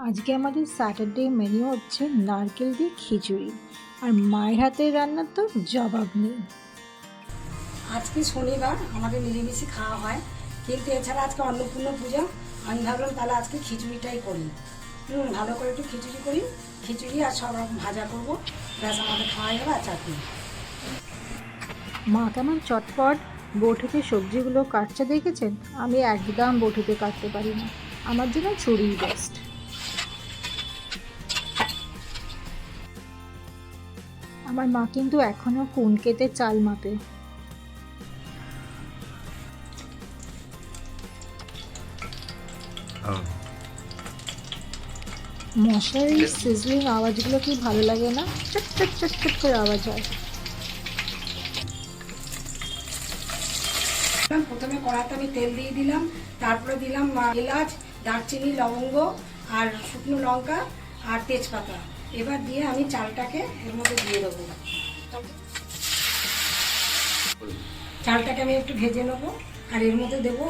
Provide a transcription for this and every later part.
আজকে আমাদের Saturday menu হচ্ছে নারকেল দিয়ে খিচুড়ি, আর মায়ের হাতের রান্নার তো জবাব নেই। আজকে শনিবার, আমাদের নিরামিষই খাওয়া হয়, কিন্তু এছাড়া আজকে অন্নপূর্ণা পূজা। আমি ভাবলাম তাহলে আজকে খিচুড়িটাই করি। ভালো করে একটু খিচুড়ি করি, খিচুড়ি আর সব রকম ভাজা করবো, ব্যাস আমাদের খাওয়া যাবে। আর চাটনি। মা কেমন চটপট বৌঠুতে সবজিগুলো কাটছে দেখেছেন? আমি একদম বৌঠুতে কাটতে পারি না, আমার জন্য ছুরিই বেস্ট। আমার মা কিন্তু এখনো কোন কেটে চাল মাপে। মশলার এই সিজলিং আওয়াজগুলো কি ভালো লাগে না? চট চট চট চট করে আওয়াজ হয়। প্রথমে কড়াতে আমি তেল দিয়ে দিলাম, তারপরে দিলাম এলাচ, দারচিনি, লবঙ্গ আর শুকনো লঙ্কা আর তেজপাতা। এবার দিয়ে আমি চালটাকে এর মধ্যে দিয়ে দেবো। চালটাকে আমি একটু ভেজে নেবো, আর এর মধ্যে দেবো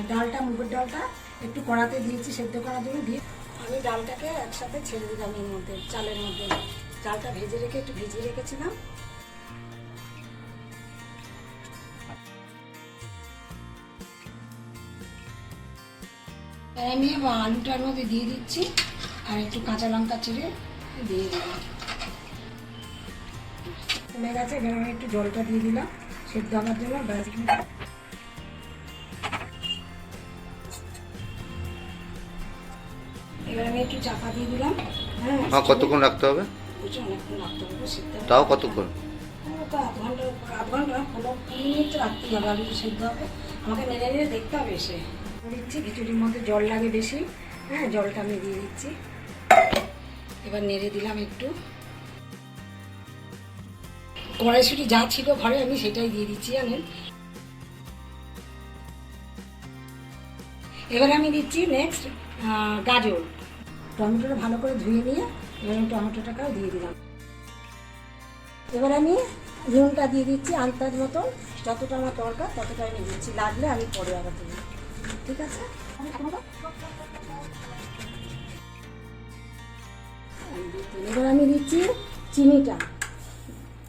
ডালটা, মুগের ডালটা একটু কড়াতে দিয়েছি সেদ্ধ করার জন্য, দিয়ে আমি ডালটাকে একসাথে ছেড়ে দিলাম এর মধ্যে, চালের মধ্যে। চালটা ভেজে রেখে একটু ভিজিয়ে রেখেছিলাম। আমি আলুটার মধ্যে দিয়ে দিচ্ছি, আর একটু কাঁচা লঙ্কা চিড়ে দিয়ে দিলাম। কমে গেছে, এবার আমি একটু জলটা দিয়ে দিলাম সেদ্ধ হওয়ার জন্য। এবার আমি একটু চাপা দিয়ে দিলাম। হ্যাঁ, কতক্ষণ রাখতে হবে? অনেকক্ষণ রাখতে হবে, সেদ্ধ তাও কতক্ষণ? তো আধ ঘন্টা 15 মিনিট রাখতেই হবে, আলুটা সেদ্ধ হবে। আমাকে নেড়ে নেড়ে দেখতে হবে। এসে দিচ্ছি, খিচুড়ির মধ্যে জল লাগে বেশি। হ্যাঁ, জলটা আমি দিয়ে দিচ্ছি। এবার নেড়ে দিলাম একটু। কড়াইশুঁটি যা ছিল ঘরে আমি সেটাই দিয়ে দিচ্ছি, জানেন। এবার আমি দিচ্ছি নেক্সট গাজর। টমেটোটা ভালো করে ধুয়ে নিয়ে এবার আমি টমেটোটাকেও দিয়ে দিলাম। এবার আমি নুনটা দিয়ে দিচ্ছি আন্দাজ মতন, যতটা আমার দরকার ততটা আমি দিচ্ছি, লাগলে আমি পরে আবার দেবো। ঠিক আছে। এবার আমি দিচ্ছি চিনিটা,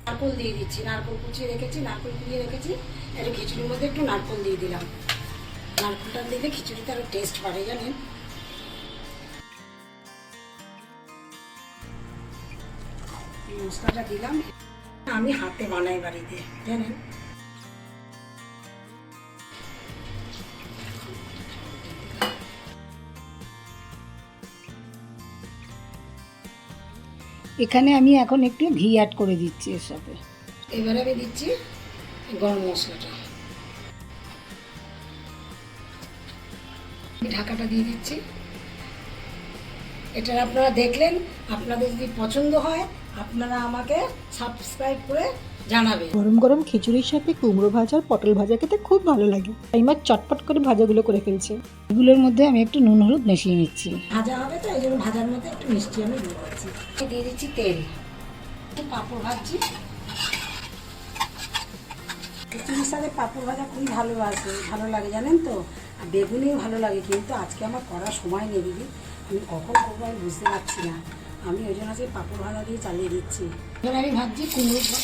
নারকোল দিয়ে দিচ্ছি। নারকোল কুচিয়ে রেখেছি, নারকোল কুড়িয়ে রেখেছি। একটা খিচুড়ির মধ্যে একটু নারকোল দিয়ে দিলাম। নারকোলটা দিলে খিচুড়িতে আরও টেস্ট বাড়ে, জানেন। মশলাটা দিলাম, আমি হাতে বানাই বাড়িতে, জানেন। এখানে আমি এখন একটু ঘি অ্যাড করে দিচ্ছি এর সাথে। এবারে আমি দিচ্ছি গরম মশলাটা, ঢাকাটা দিয়ে দিচ্ছি। এটা আপনারা দেখলেন, আপনাদের যদি পছন্দ হয় আপনারা আমাকে সাবস্ক্রাইব করে জানাবে। গরম গরম খিচুড়ির সাথে কুমড়ো ভাজা আর পটল ভাজা খেতে খুব ভালো লাগে, তাই মা চটপট করে ভাজাগুলো করে ফেলছে। এগুলোর মধ্যে আমি একটু নুন হলুদ মিশিয়ে নিচ্ছি। ভাজা হবে তো এই জন্য ভাজার মধ্যে একটু মিষ্টি আমি দিয়ে দিচ্ছি। দিয়ে দিচ্ছি তেল, পাঁপড় ভাজছি। খিচুড়ির সাথে পাঁপড় ভাজা খুবই ভালো লাগে, জানেন তো। আর বেগুনিও ভালো লাগে, কিন্তু আজকে আমার করার সময় নেই দিদি। আমি কখন করবো আমি বুঝতে পারছি না। আমি ওই জন্য আজকে পাঁপড় ভাজা দিয়ে চালিয়ে দিচ্ছি। এবার আমি ভাবছি কুমড়োটা।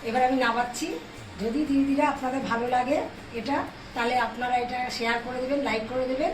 এবার আমি নামাচ্ছি। যদি দিদিরা আপনাদের ভালো লাগে এটা, তাহলে আপনারা এটা শেয়ার করে দেবেন, লাইক করে দেবেন।